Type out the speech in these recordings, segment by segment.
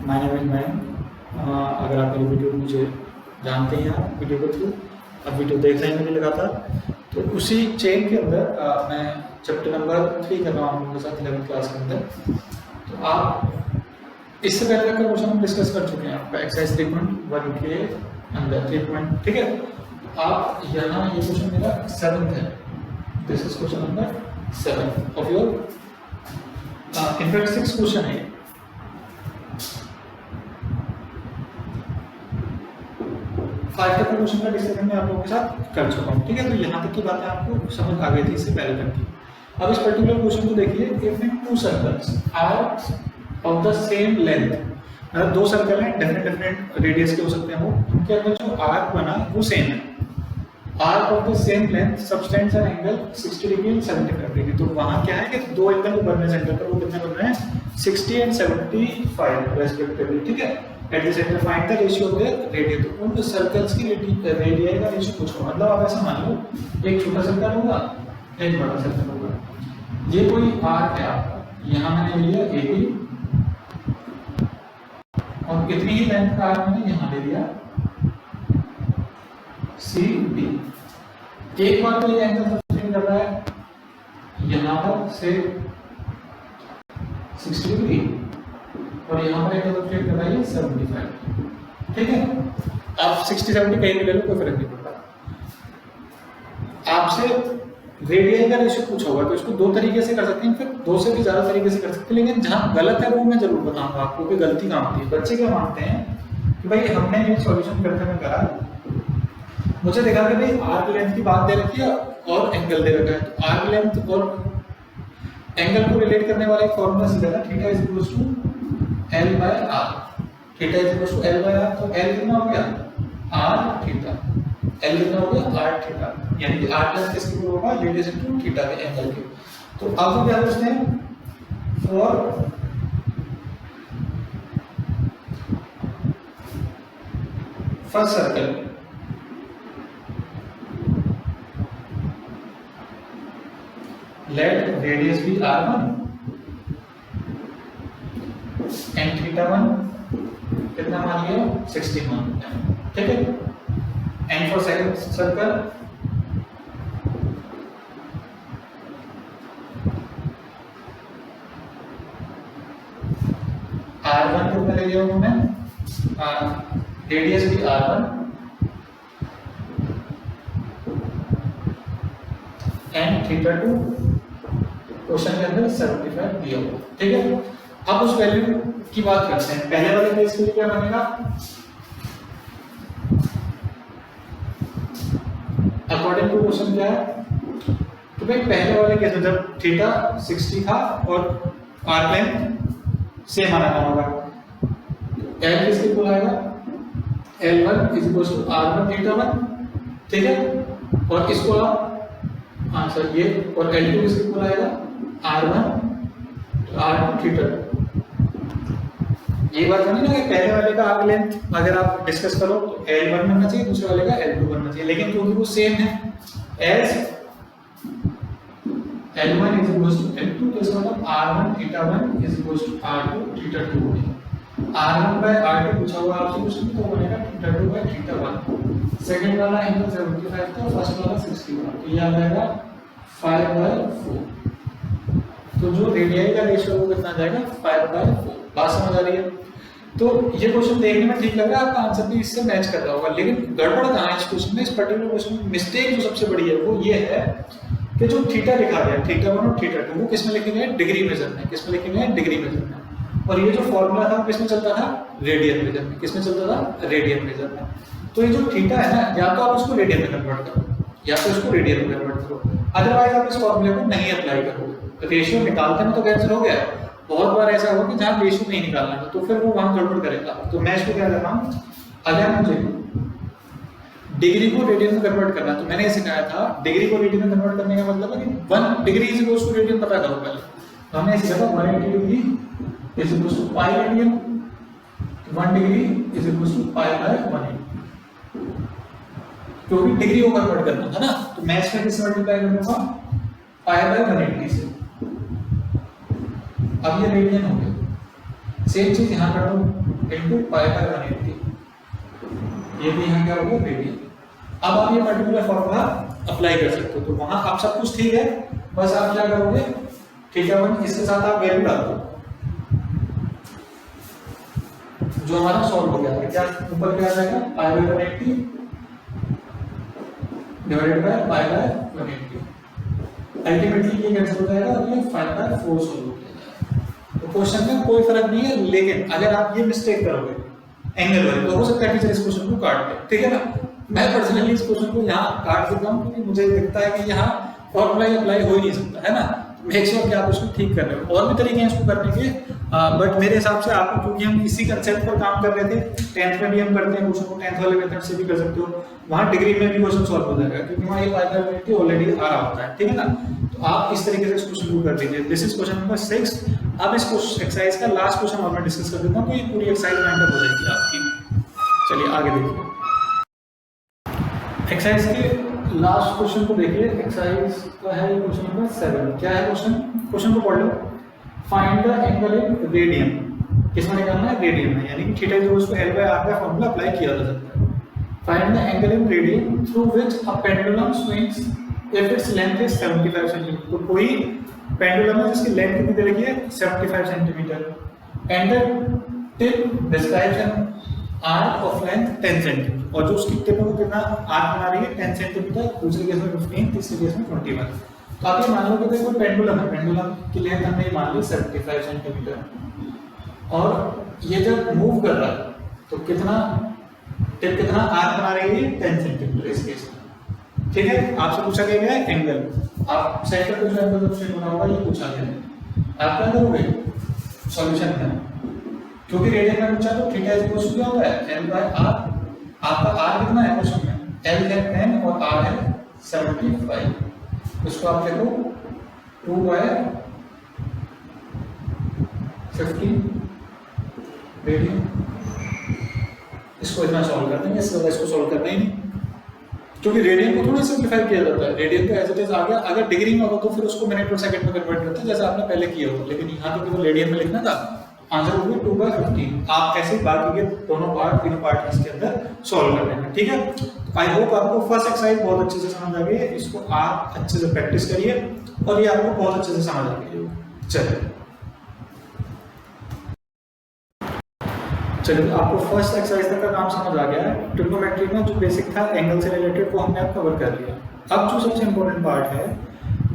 My name is man. अगर आप मेरी वीडियो मुझे जानते हैं आप वीडियो के थ्रू, अब वीडियो देख रहे हैं मेरी लगातार, तो उसी चेन के अंदर मैं चैप्टर नंबर 3 कर रहा हूँ आपके साथ 11th क्लास के अंदर। तो आप इससे पहले का क्वेश्चन हम डिस्कस कर चुके हैं आपका एक्सरसाइज 3.1 के अंदर 3. ठीक है, आप यहाँ ये क्वेश्चन मेरा 7th है, this is question number 7 of your in fact 6 question है। फाइव का क्वेश्चन का डिस्कशन मैं आप लोगों के साथ कर चुका हूँ। ठीक है, तो यहाँ तक की बातें आपको समझ आ गई थी इससे पहले तक की। अब इस पर्टिकुलर क्वेश्चन को देखिए, if in 2 circles are of the same length, मतलब 2 सर्कल हैं डिफरेंट रेडियस के हो सकते हैं, वो उनके अंदर जो आर्क बना वो सेम है। Arc of the same length subtends an angle 60 degree and 75 degree. तो वहाँ क्या है कि 2 एंगल बन रहे हैं सेंटर पर, वो कितने बन रहे हैं 60 एंड 75 रेस्पेक्टिवली। ठीक है, at the centre find the ratio of their radius. तो उन सर्कल्स की रेडियस का रेशियो पूछो। मतलब आप ऐसा मान लो एक छोटा सर्कल होगा, एक बड़ा सर्कल होगा, ये कोई आर्क है आपका, यहाँ मैंने लिया AB और इतनी ही लेंथ का आर्क मैंने यहाँ ले लिया CD। एक बार तो ये एंगल सब्सटेंड कर रहा है यहाँ पर से 60 डिग्री और यहाँ पर एंगल सब्सटेंड कर रहा है 75। ठीक है, आप 60-70 कहीं भी ले लो, कोई फर्क नहीं पड़ता। आपसे रेडियस का रेशियो पूछा होगा तो इसको 2 तरीके से कर सकते हैं, फिर 2 से भी ज्यादा तरीके से कर सकते हैं, लेकिन जहां गलत है वो मैं जरूर बताऊंगा आपको कि गलती कहां होती है। बच्चे क्या मानते हैं कि भाई हमने ये सॉल्यूशन करते हुए करा, मुझे देखा कि भाई आर्क लेंथ की बात दे रखी है और एंगल दे रखा है, तो आर्क लेंथ और एंगल को रिलेट करने वाला एक फॉर्मूला सीधा था, theta is equal to L by R। Theta is equal to L by R, तो L कितना हो गया R थीटा, L कितना हो गया R थीटा, यानी कि R प्लस किसके इक्वल होगा रेडियस इनटू थीटा के एंगल के। तो अब हम क्या पूछते हैं, for first circle let radius be r1 and theta 1 कितना मान लिया 60 मान लिया। ठीक है, and for second circle r1 कितना ले लिया हमने, रेडियस भी r1 and theta 2 क्वेश्चन के अंदर 75 दिया हुआ। ठीक है, अब उस वैल्यू की बात करते हैं। पहले वाले केस के लिए क्या बनेगा, अकॉर्डिंग टू क्वेश्चन क्या है, तो भाई पहले वाले केस में जब थीटा 60 था और आर्क लेंथ सेम आना होगा, L किसके इक्वल आएगा L1 is equal to R1 theta 1। ठीक है, और इसको आप आंसर ये, और L2 किसके इक्वल आएगा R1 R2 थीटा। ये बात नहीं ना कि पहले वाले का आर्क लेंथ अगर आप डिस्कस करो तो L1 बनना चाहिए, दूसरे वाले का L2 बनना चाहिए, लेकिन क्योंकि वो सेम है as L1 is equal to L2, तो इसका मतलब R1 theta 1 is equal to R2 theta 2 होगा। R1 बाय R2 पूछा हुआ आपसे क्वेश्चन, तो बनेगा थीटा 2 बाय थीटा 1। सेकंड वाला एंगल 75 था, फर्स्ट वाला 60 था, तो ये आ जाएगा 5/4। तो जो रेडियस का रेशियो वो कितना आ जाएगा 5/4। बात समझ आ रही है? तो ये क्वेश्चन देखने में ठीक लग रहा है, आपका आंसर भी इससे मैच कर रहा होगा, लेकिन गड़बड़ कहाँ है इस क्वेश्चन में, इस पर्टिकुलर क्वेश्चन में मिस्टेक जो सबसे बड़ी है वो ये है कि जो थीटा लिखा गया थीटा 1 और थीटा 2 वो किसमें लिखे गए डिग्री मेजर में, किसमें लिखे गए डिग्री मेजर में, और ये जो फॉर्मूला था किसमें चलता था रेडियन मेजर में, किसमें चलता था रेडियन मेजर में। तो ये जो थीटा है ना, या तो आप उसको रेडियन में कन्वर्ट करो या तो उसको रेडियन में कन्वर्ट करो, अदरवाइज आप इस फॉर्मूले को नहीं अप्लाई करोगे। रेशियो निकालते में तो कैंसिल हो गया, बहुत बार ऐसा होगा कि जहां रेशियो नहीं निकालना है तो फिर वो वहां गड़बड़ करेगा। तो मैं इसको क्या कर रहा हूं, अगर मुझे डिग्री को रेडियन में कन्वर्ट करना, तो मैंने सिखाया था डिग्री को रेडियन में कन्वर्ट करने का मतलब है कि 1 degree is equal to radian पता करो पहले। तो हमने सीखा था 180 degree is equal to pi radian, 1 degree is equal to pi by 180, क्योंकि डिग्री को कन्वर्ट करना था ना। तो मैं इसमें किससे मल्टीप्लाई करूंगा पाई बाय 180 से। अब ये रेडियन हो गया, सेम चीज यहां कर दो, इंटू पाई बाय 180, ये भी यहाँ क्या होगा रेडियन। अब आप ये पर्टिकुलर फॉर्मूला अप्लाई कर सकते हो, तो वहां आप सब कुछ ठीक है, बस आप क्या करोगे थीटा 1 इसके साथ आप वैल्यू डाल दो जो हमारा सॉल्व हो गया। क्या ऊपर क्या आ जाएगा पाई by 180 divided by pi by 180, ultimately ये कैंसिल हो जाएगा और ये 5/4 सॉल्व हो जाएगा। तो क्वेश्चन में कोई फर्क नहीं है, लेकिन अगर आप ये मिस्टेक करोगे एंगल वाली तो हो सकता है टीचर इस क्वेश्चन को काट दे, ठीक है ना। मैं पर्सनली इस क्वेश्चन को यहाँ काट देता हूँ क्योंकि मुझे लगता है कि यहाँ फॉर्मूला अप्लाई हो ही नहीं सकता है ना। मेक श्योर कि आप उसको ठीक कर रहे हो। और भी तरीके हैं इसको करने के, बट मेरे हिसाब से आपको, क्योंकि हम इसी कंसेप्ट पर काम कर रहे थे, 10th में भी हम करते हैं क्वेश्चन को, 10th वाले मेथड से भी कर सकते हो, वहाँ डिग्री में भी क्वेश्चन सॉल्व हो जाएगा क्योंकि वहाँ ये पाइथागोरस ऑलरेडी आ रहा होता है, ठीक है ना। तो आप इस तरीके से इस क्वेश्चन को कर दीजिए। This is question number 6। अब इस एक्सरसाइज का लास्ट क्वेश्चन और मैं डिस्कस कर देता हूँ, तो ये पूरी एक्सरसाइज वाइंड अप हो जाएगी आपकी। चलिए आगे देखिए एक्सरसाइज के लास्ट क्वेश्चन को देखिए। एक्सरसाइज का है क्वेश्चन नंबर 7। क्या है क्वेश्चन, क्वेश्चन को पढ़ लो। Find the angle in radian, किसमें निकालना है रेडियन में, यानी कि theta is equal to L by R का फार्मूला अप्लाई किया जा सकता है। Find the angle in radian through which a pendulum swings if its length is 75 centimetre. तो कोई पेंडुलम है जिसकी लेंथ कितनी दे रखी है 75 centimetre, and the tip describes an arc of length 10 centimetre, और जो उसकी टिप को कितना आर्क बना रही है 10 सेंटीमीटर, दूसरे केस में 15, तीसरे केस में 21। तो आप ये मान लो कि कोई पेंडुलम है, पेंडुलम की लेंथ हमने मान ली 75 सेंटीमीटर, और ये जब मूव कर रहा है तो कितना टिप कितना आर्क बना रही है 10 सेंटीमीटर इस केस में, ठीक है। आपसे पूछा गया है एंगल, आप सेंटर पे जो एंगल ऑप्शन बना होगा ये पूछा गया है, आप क्या करोगे सॉल्यूशन में, क्योंकि रेडियन में पूछा तो थीटा इज इक्वल टू क्या होता है L बाय R। आपका R कितना है क्वेश्चन में, L है 10 और R है 75। इसको आप देखो 2 बाय 15 रेडियन। इसको इतना सॉल्व कर देंगे, इसको सॉल्व करना ही नहीं, क्योंकि रेडियन को थोड़ा सिंप्लीफाई किया जाता है। रेडियन तो एज इट इज आ गया, अगर डिग्री में होगा तो फिर उसको मिनट और सेकंड में कन्वर्ट करते हैं जैसे आपने पहले किया होगा, लेकिन यहाँ तो केवल रेडियन में लिखना था, आंसर होगा 2 बाय 15। आप ऐसे बाकी के दोनों पार्ट, तीनों पार्ट इसके अंदर सॉल्व कर लेंगे, ठीक है। आई होप आपको फर्स्ट एक्सरसाइज बहुत अच्छे से समझ आ गई है, इसको आप अच्छे से प्रैक्टिस करिए और ये आपको बहुत अच्छे से समझ आ गई है। चलिए आपको फर्स्ट एक्सरसाइज तक का काम समझ आ गया है। ट्रिग्नोमेट्री में जो बेसिक था एंगल से रिलेटेड वो हमने अब कवर कर लिया। अब जो सबसे इंपॉर्टेंट पार्ट है,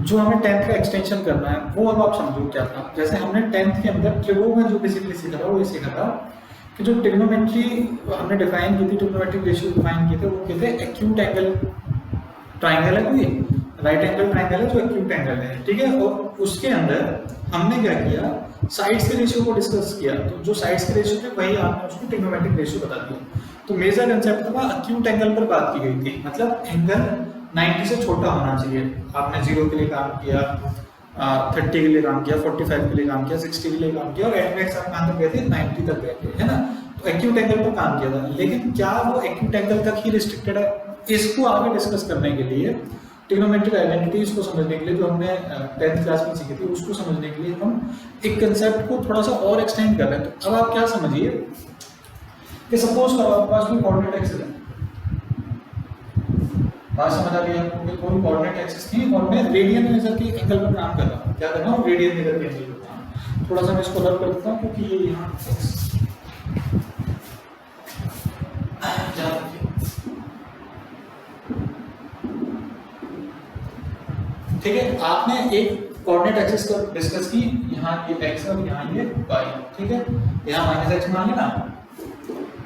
जो हमें 10th का एक्सटेंशन करना है, वो अब आप समझो क्या था। जैसे हमने 10th के अंदर ट्रिगो में जो बेसिकली सीखा था वो ये सीखा था कि जो ट्रिग्नोमेट्री हमने डिफाइन की थी, ट्रिग्नोमेट्रिक रेशियो डिफाइन किए थे, वो कहते हैं एक्यूट एंगल ट्राइंगल है, कोई राइट एंगल ट्राइंगल है जो एक्यूट एंगल है, ठीक है। और उसके अंदर हमने क्या किया, साइड्स के रेशियो को डिस्कस किया। तो जो साइड्स के रेशियो थे वही आपने उसको ट्रिग्नोमेट्रिक रेशियो बता दिया। तो मेजर कंसेप्ट था एक्यूट एंगल पर बात की गई थी, मतलब एंगल 90 से छोटा होना चाहिए। आपने 0 के लिए काम किया, 30 के लिए काम किया, 45 के लिए काम किया, 60 के लिए काम किया, और एट मैक्स आप कहाँ तक गए थे 90 तक गए थे, है ना। तो एक्यूट एंगल पर काम किया था, लेकिन क्या वो एक्यूट एंगल तक ही रिस्ट्रिक्टेड है, इसको आगे डिस्कस करने के लिए, ट्रिग्नोमेट्रिक आइडेंटिटीज को समझने के लिए जो हमने 10th क्लास में सीखी थी उसको समझने के लिए हम एक कंसेप्ट को थोड़ा सा और एक्सटेंड कर रहे हैं। तो अब आप क्या समझिए कि सपोज करो आपके पास कोई कोऑर्डिनेट एक्सिस है, बात समझ आ रही है आपको, कोई कोऑर्डिनेट एक्सिस थी और मैं रेडियन मेजर के एंगल पर काम कर रहा हूँ। क्या कर रहा हूँ, रेडियन मेजर के एंगल पर काम। थोड़ा सा मैं इसको अलग कर देता हूँ क्योंकि ये यहाँ ठीक है। आपने एक कोऑर्डिनेट एक्सिस को डिस्कस की, यहाँ ये x और यहाँ ये y, ठीक है। यहाँ -x मान लेना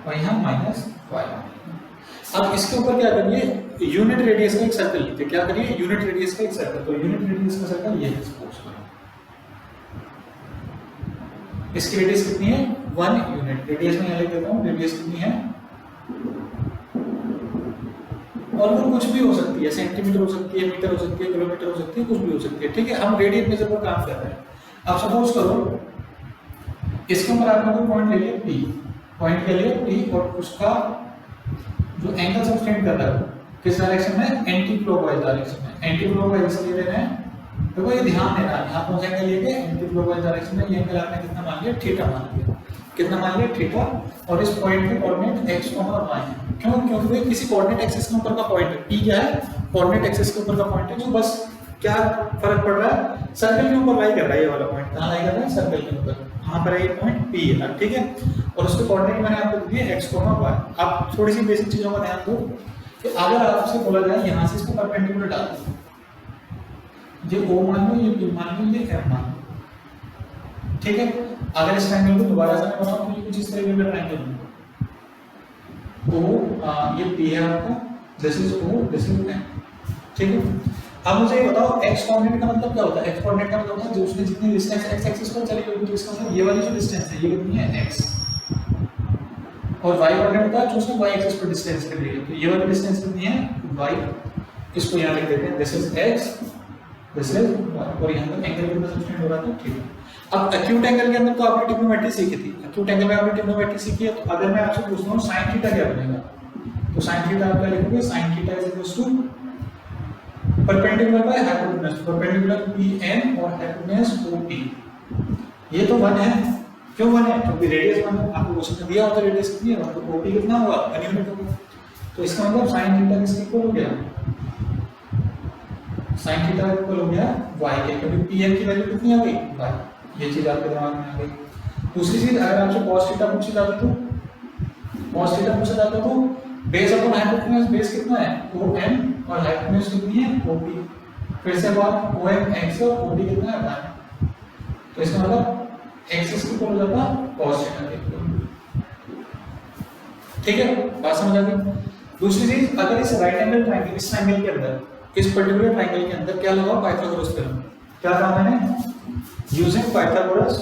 और यहाँ -y। अब इसके ऊपर क्या करिए, यूनिट रेडियस का एक सर्कल लीजिए। क्या करिए, यूनिट रेडियस का एक सर्कल। तो यूनिट रेडियस का सर्कल ये है, सपोज इसकी रेडियस कितनी है 1 यूनिट। रेडियस में यहाँ लिख देता हूँ, रेडियस कितनी है, और वो कुछ भी हो सकती है, सेंटीमीटर हो सकती है, मीटर हो सकती है, किलोमीटर हो सकती है, कुछ भी हो सकती है, ठीक है। हम रेडियन मेजर पर काम कर रहे हैं। अब सपोज करो इसके ऊपर आपने कोई पॉइंट ले लिया P, पॉइंट के लिए P, और उसका जो एंगल सब्सटेंड कर रहा है किस डायरेक्शन में, एंटी क्लॉकवाइज डायरेक्शन में। एंटी क्लॉकवाइज इसलिए ले रहे हैं, देखो ये ध्यान देना, यहाँ कौन सा एंगल लिए एंटी क्लॉकवाइज डायरेक्शन में, ये एंगल आपने कितना मान लिया, थीटा मान लिया। कितना मान लिया थीटा, और इस पॉइंट के कोऑर्डिनेट x, y है। क्यों? क्योंकि भाई किसी कोऑर्डिनेट एक्सिस के ऊपर का पॉइंट है, p क्या है? कोऑर्डिनेट एक्सिस के ऊपर का पॉइंट है, जो बस क्या फर्क पड़ रहा है, सर्कल के ऊपर लाई कर रहा है। ये वाला पॉइंट कहाँ लाई कर रहा है? सर्कल के ऊपर, कहाँ पर है ये पॉइंट? p है, ठीक है। और उसके कोऑर्डिनेट मैंने आपको दिए x, y। आप थोड़ी सी बेसिक चीजों का ध्यान दो कि अगर आपसे बोला जाए यहाँ से इसको परपेंडिकुलर डाल दो, ये o मान लो, ये p मान लो, ये f मान लो, ठीक है। अगर इस ट्रायंगल को दोबारा से मैं बनाऊं तो ये कुछ इस तरीके का ट्रायंगल होगा। o ये p है आपका, this is o, this is m, ठीक है। अब मुझे ये बताओ x कोऑर्डिनेट का मतलब क्या होता है? x कोऑर्डिनेट का मतलब होता है जो उसने जितनी डिस्टेंस x एक्सिस पर चली गई, तो इसका मतलब ये वाली जो डिस्टेंस है ये कितनी है? x। और y कोऑर्डिनेट का जो उसने y एक्सिस पर डिस्टेंस कर ली है, तो ये वाली डिस्टेंस कितनी है? y। इसको यहां लिख देते हैं, this is x, this is y, और यहां पर एंगल कितना सब्स्टिट्यूट हो रहा था? ठीक है। अब एक्यूट एंगल के अंदर तो आपने ट्रिग्नोमेट्री सीखी थी, एक्यूट एंगल में आपने ट्रिग्नोमेट्री सीखी है। तो अगर मैं आपसे पूछता हूं sin थीटा क्या बनेगा, तो sin थीटा आप क्या लिखोगे? sin theta is equal to perpendicular by hypotenuse, perpendicular PN और हाइपोटेन्यूज OP। ये तो 1 है, क्यों 1 है? क्योंकि रेडियस 1 है, आपको क्वेश्चन में दिया होता है रेडियस कितनी है, तो OP कितना होगा? 1 यूनिट होगा। तो इसका मतलब sin थीटा किसके इक्वल हो गया? sin थीटा इक्वल हो गया y के, क्योंकि PN की वैल्यू कितनी आ गई? y। ये चीज आपके दिमाग में आ गई। दूसरी चीज, अगर आपसे cos थीटा पूछा जाता तो cos थीटा पूछा जाता तो बेस अपॉन हाइपोटेन्यूज, बेस कितना है? OM, और हाइपोटेन्यूज कितनी है? OP। फिर से बात, OM x और OP कितना है? 1। तो इसका मतलब x इसके इक्वल हो जाता cos थीटा के इक्वल, ठीक है। बात समझ आ गई? दूसरी चीज, अगर इस राइट एंगल ट्रायंगल, इस ट्रायंगल के अंदर, इस पर्टिकुलर ट्रायंगल के अंदर क्या लगाओ? Pythagoras theorem. क्या कहा मैंने? Using Pythagoras,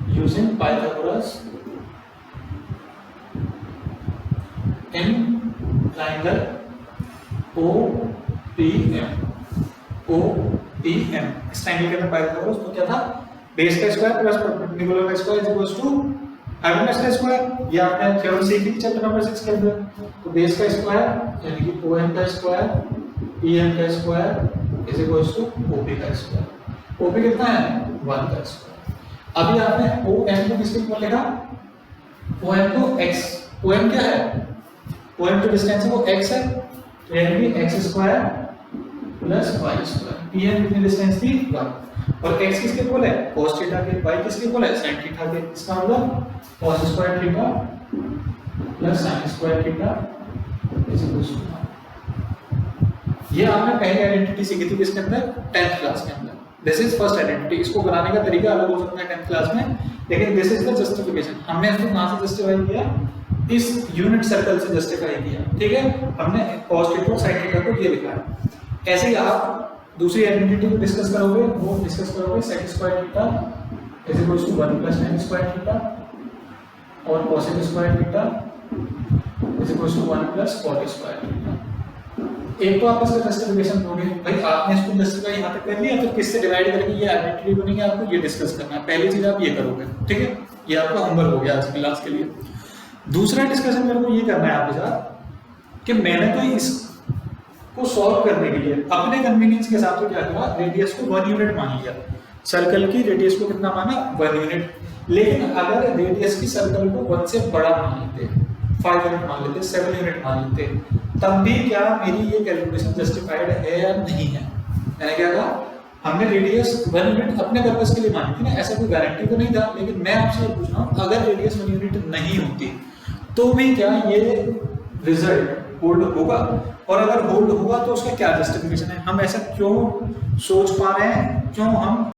using Pythagoras in triangle OPM, OPM। इस ट्रायंगल के अंदर पाइथागोरस तो क्या था? बेस का स्क्वायर प्लस परपेंडिकुलर का square is equals to hypotenuse का स्क्वायर। ये आपने थ्योरम सीखी थी चैप्टर नंबर 6 के अंदर। तो बेस का स्क्वायर यानी कि OM का स्क्वायर, PM का square is equals to OP का स्क्वायर। OP कितना है? 1 का स्क्वायर। अभी आपने OM को किसके इक्वल लिखा? OM को x, OM क्या है? OM जो डिस्टेंस है वो x है, तो यानी कि x square plus y square. PM कितनी डिस्टेंस थी? 1। और x किसके इक्वल है? cos थीटा के। y किसके इक्वल है? sin थीटा के। इसका मतलब cos square theta plus sin square theta is equal to 1। ये आपने पहली आइडेंटिटी सीखी थी किसके अंदर? 10th क्लास के अंदर। This is first identity. इसको बनाने का तरीका अलग हो सकता है 10th क्लास में, लेकिन दिस इज द जस्टिफिकेशन। हमने इसको कहां से जस्टिफाई किया? इस यूनिट सर्कल से जस्टिफाई किया, ठीक है। हमने cos थीटा और sin थीटा को ये लिखा है। ऐसे ही आप दूसरी आइडेंटिटी को डिस्कस करोगे, वो डिस्कस करोगे sec square theta is equal to 1 plus tan square theta, और cosec square theta is equal to 1 plus cot square theta. एक तो आप इसका जस्टिफिकेशन दोगे, भाई आपने इसको जस्टिफाई यहां तक कर लिया, तो किससे डिवाइड करके ये आइडेंटिटी बनेगी, आपको ये डिस्कस करना है। पहली चीज आप ये करोगे, ठीक है। ये आपका होमवर्क हो गया आज की क्लास के लिए। दूसरा डिस्कशन मेरे को ये करना है आपके साथ कि मैंने तो इसको सॉल्व करने के लिए अपने कन्वीनियंस के हिसाब से क्या करा, रेडियस को 1 यूनिट मान लिया। सर्कल की रेडियस को कितना माना? 1 यूनिट। लेकिन अगर रेडियस की सर्कल को 1 से बड़ा मान लेते, 5 यूनिट मान लेते, 7 यूनिट मान लेते, तब भी क्या मेरी ये कैलकुलेशन जस्टिफाइड है या नहीं है? मैंने क्या कहा, हमने रेडियस 1 यूनिट अपने पर्पस के लिए मानी थी ना, ऐसा कोई गारंटी तो नहीं था। लेकिन मैं आपसे ये पूछ रहा हूँ, अगर रेडियस 1 यूनिट नहीं होती तो भी क्या ये रिजल्ट होल्ड होगा? और अगर होल्ड होगा तो उसका क्या जस्टिफिकेशन है? हम ऐसा क्यों सोच पा रहे हैं, क्यों हम